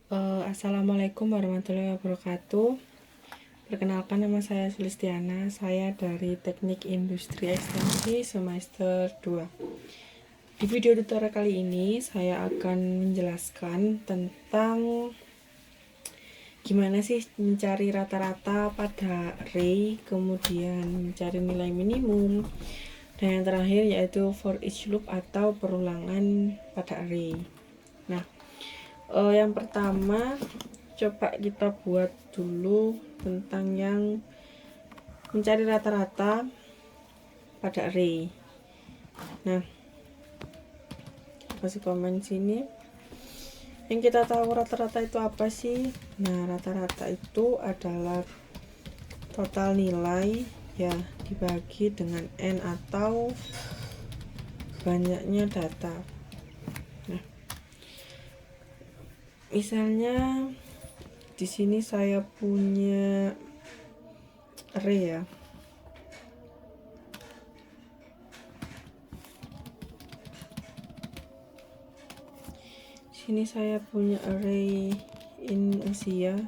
Assalamualaikum warahmatullahi wabarakatuh. Perkenalkan, nama saya Sulistiana. Saya dari Teknik Industri Ekstensi semester 2. Di video tutorial kali ini saya akan menjelaskan tentang gimana sih mencari rata-rata pada array, kemudian mencari nilai minimum, dan yang terakhir yaitu for each loop atau perulangan pada array. Nah, yang pertama coba kita buat dulu tentang yang mencari rata-rata pada array. Nah, kasih komen sini. Yang kita tahu rata-rata itu apa sih? Nah, rata-rata itu adalah total nilai ya dibagi dengan n atau banyaknya data. Nah, misalnya di sini saya punya array ya. Sini saya punya array in usia.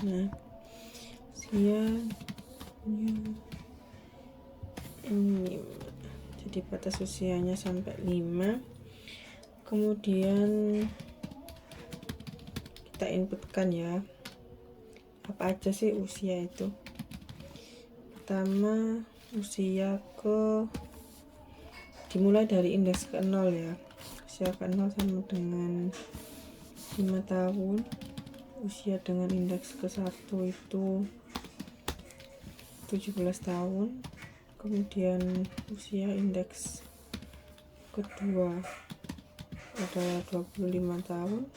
Nah, usia ini. Jadi batas usianya sampai 5. Kemudian kita inputkan ya. Apa aja sih usia itu? Pertama, usia dimulai dari indeks ke 0 ya. Usia ke 0 sama dengan 5 tahun. Usia dengan indeks ke 1 itu 17 tahun. Kemudian usia indeks kedua adalah 25 tahun.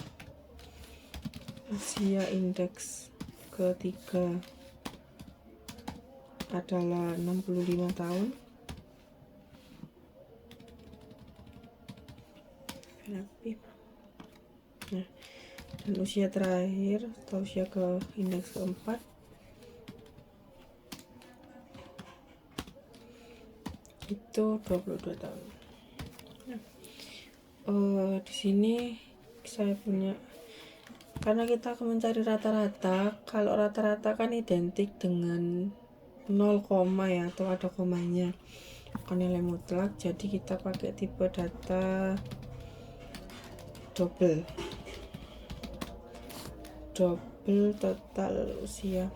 Usia indeks ketiga adalah 65 tahun. Nah, dan usia terakhir atau usia ke indeks keempat itu 22 tahun. Nah, di sini saya punya, karena kita akan mencari rata-rata. Kalau rata-rata kan identik dengan 0, ya, atau ada komanya, bukan nilai mutlak. Jadi kita pakai tipe data double total usia.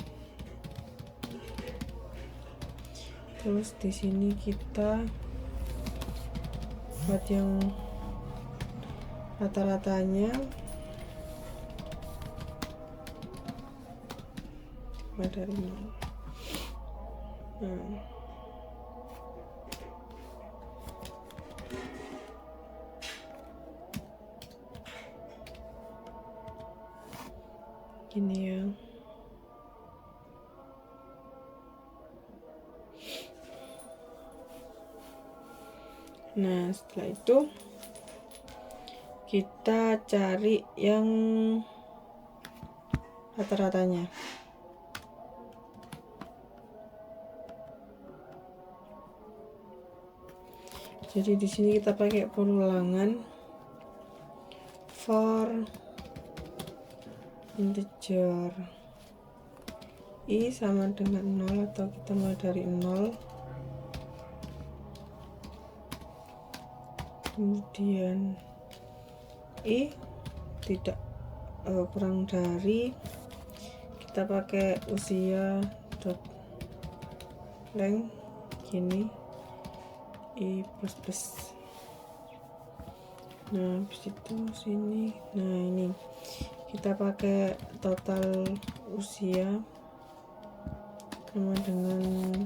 Terus di sini kita buat yang rata-ratanya dari 0. Nah, gini ya. Nah, setelah itu kita cari yang rata-ratanya. Jadi di sini kita pakai perulangan for integer i sama dengan 0, atau kita mulai dari 0. Kemudian i tidak kurang dari, kita pakai usia dot length gini i plus. Nah, habis itu sini, nah ini kita pakai total usia sama dengan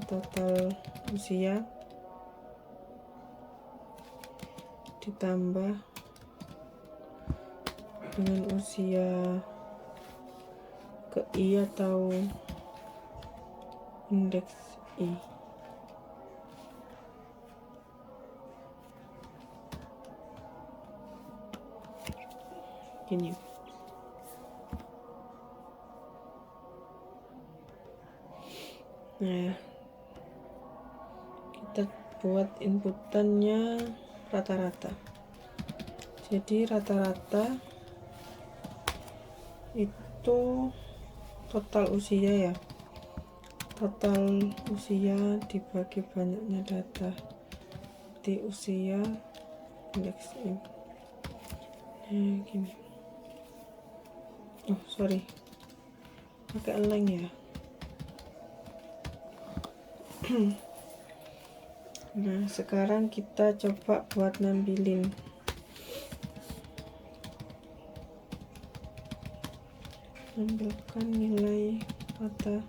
total usia ditambah dengan usia ke i atau indeks i. Gini. Nah, kita buat inputannya rata-rata. Jadi rata-rata itu total usia ya, total usia dibagi banyaknya data di usia indeks ini. Gini, oh sorry, pakai leng ya. Nah sekarang kita coba buat nampilin. Tampilkan nilai kata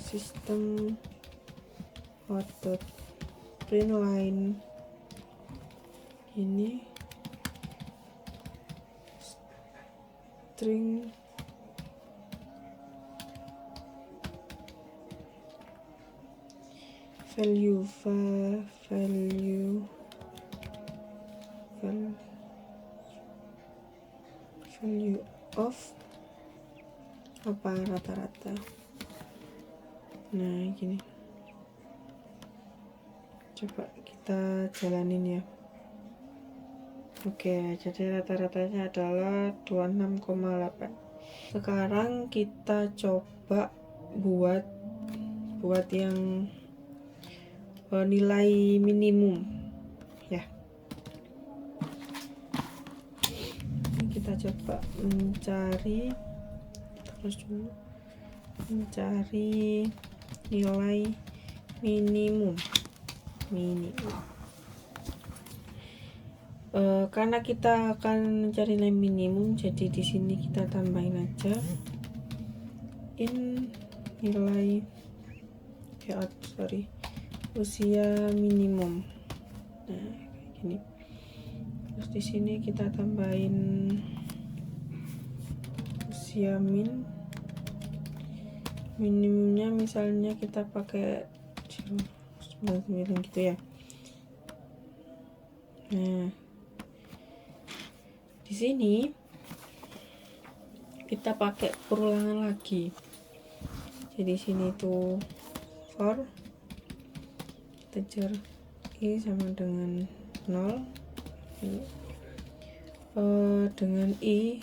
sistem hot print line ini string value of apa rata-rata. Nah gini, coba kita jalanin ya. Oke, jadi rata-ratanya adalah 26,8. Sekarang kita coba buat yang nilai minimum ya. Kita coba mencari nilai minimum. Karena kita akan mencari nilai minimum, jadi di sini kita tambahin aja nilai usia minimum. Nah kayak gini. Terus di sini kita tambahin usia minimumnya, misalnya kita pakai 99 gitu ya. Nah di sini kita pakai perulangan lagi. Jadi sini tuh for integer i sama dengan 0, dengan i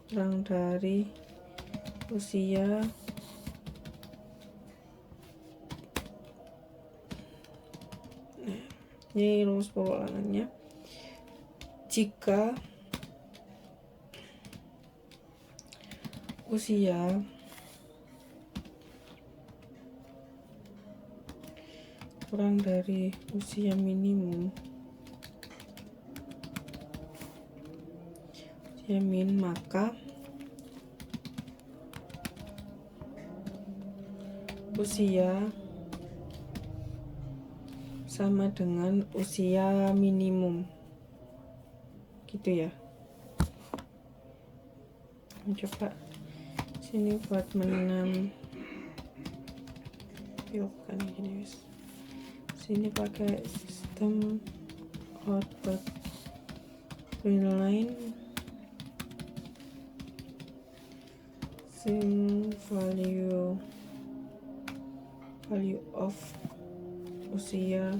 kurang dari usia ini rumus perulangannya. Jika usia kurang dari usia minimum, maka usia sama dengan usia minimum gitu ya. Coba sini buat menampilkan gini guys. Sini pakai sistem output print line value of usia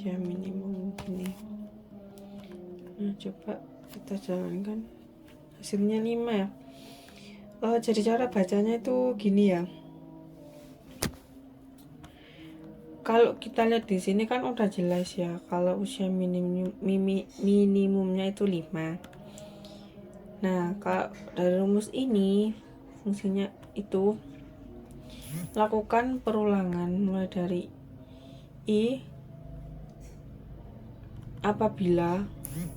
minimum gini. Nah coba kita jalankan, hasilnya 5 ya. Jadi cara bacanya itu gini ya. Kalau kita lihat di sini kan udah jelas ya, kalau usia minimumnya itu 5. Nah kalau dari rumus ini fungsinya itu lakukan perulangan mulai dari i apabila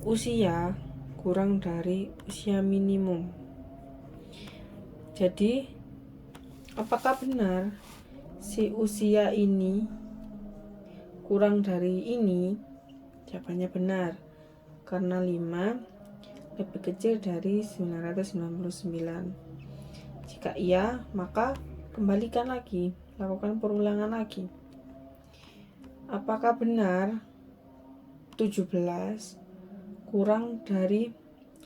usia kurang dari usia minimum. Jadi apakah benar si usia ini kurang dari ini? Jawabannya benar, karena 5 lebih kecil dari 999. Jika iya, maka kembalikan lagi, lakukan perulangan lagi. Apakah benar 17 kurang dari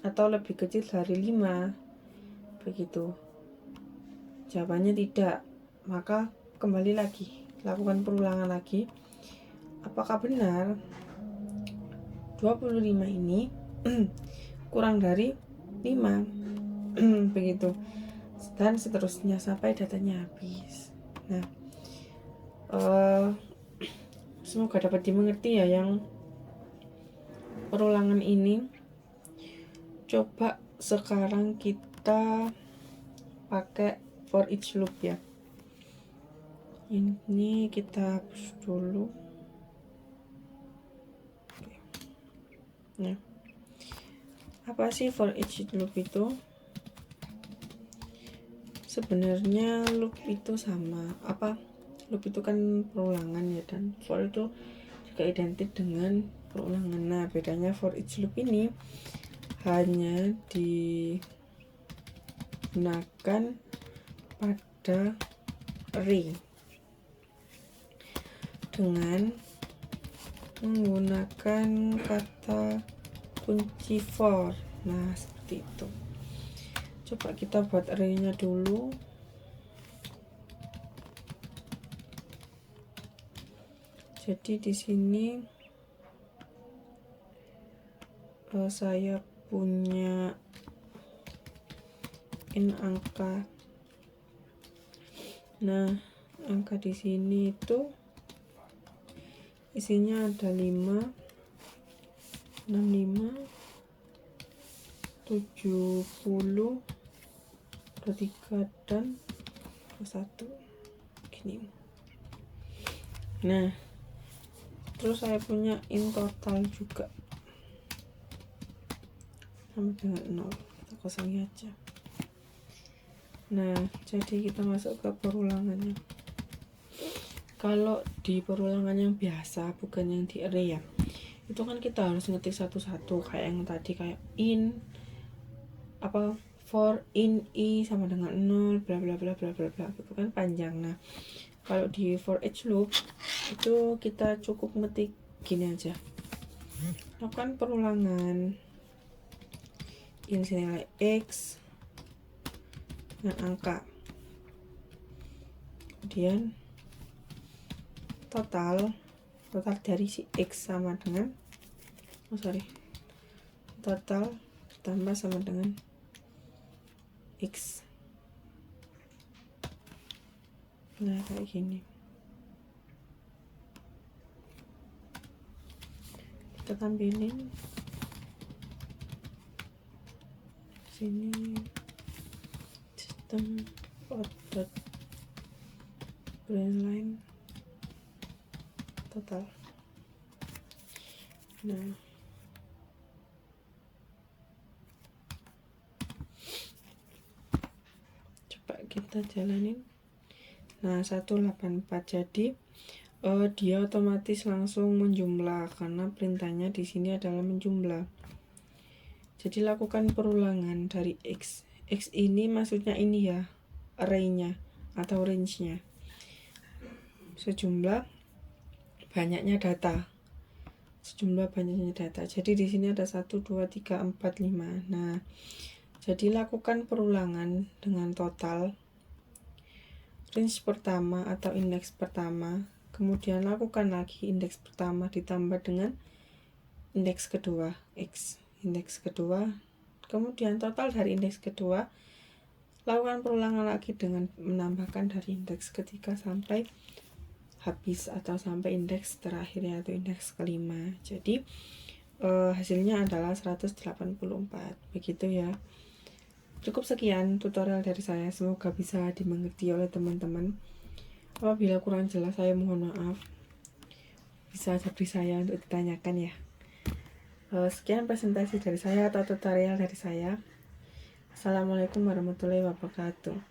atau lebih kecil dari 5? Begitu. Jawabannya tidak, maka kembali lagi, lakukan perulangan lagi. Apakah benar 25 ini kurang dari 5? Begitu. Dan seterusnya sampai datanya habis. Nah, semoga dapat dimengerti ya yang perulangan ini. Coba sekarang kita pakai for each loop ya. Ini kita hapus dulu. Nah, apa sih for each loop itu? Sebenarnya loop itu sama. Loop itu kan perulangan ya, dan for itu juga identik dengan perulangan. Nah, bedanya for each loop ini hanya digunakan pada array dengan menggunakan kata kunci for. Nah, seperti itu. Coba kita buat array-nya dulu. Jadi di sini saya punya in angka. Nah, angka di sini itu isinya ada 5, 65, 70, 23 dan 21 gini. Nah, terus saya punya in total juga sama dengan 0, kita kosongin aja. Nah, jadi kita masuk ke perulangannya. Kalau di perulangan yang biasa, bukan yang di array ya, itu kan kita harus ngetik satu-satu kayak yang tadi, kayak in for in i sama dengan 0 bla bla bla bla bla bla, itu kan panjang. Nah, kalau di for each loop itu kita cukup ngetik gini aja, lakukan perulangan in nilai x dengan angka, kemudian total dari si x sama dengan total ditambah sama dengan x. Nah, kayak gini. Kita tampilin sini sistem output brain line total. Nah, coba kita jalanin. Nah, 184. Jadi dia otomatis langsung menjumlah karena perintahnya di sini adalah menjumlah. Jadi lakukan perulangan dari x. X ini maksudnya ini ya, array-nya atau range-nya. Sejumlah banyaknya data. Jadi di sini ada 1 2 3 4 5. Nah, jadi lakukan perulangan dengan total range pertama atau indeks pertama, kemudian lakukan lagi indeks pertama ditambah dengan indeks kedua x, indeks kedua, kemudian total dari indeks kedua, lakukan perulangan lagi dengan menambahkan dari indeks ketiga sampai habis atau sampai indeks terakhir yaitu indeks kelima. Jadi hasilnya adalah 184. Begitu ya. Cukup sekian tutorial dari saya, semoga bisa dimengerti oleh teman-teman. Apabila kurang jelas saya mohon maaf. Bisa jadi saya untuk ditanyakan ya. Sekian presentasi dari saya atau tutorial dari saya. Assalamualaikum warahmatullahi wabarakatuh.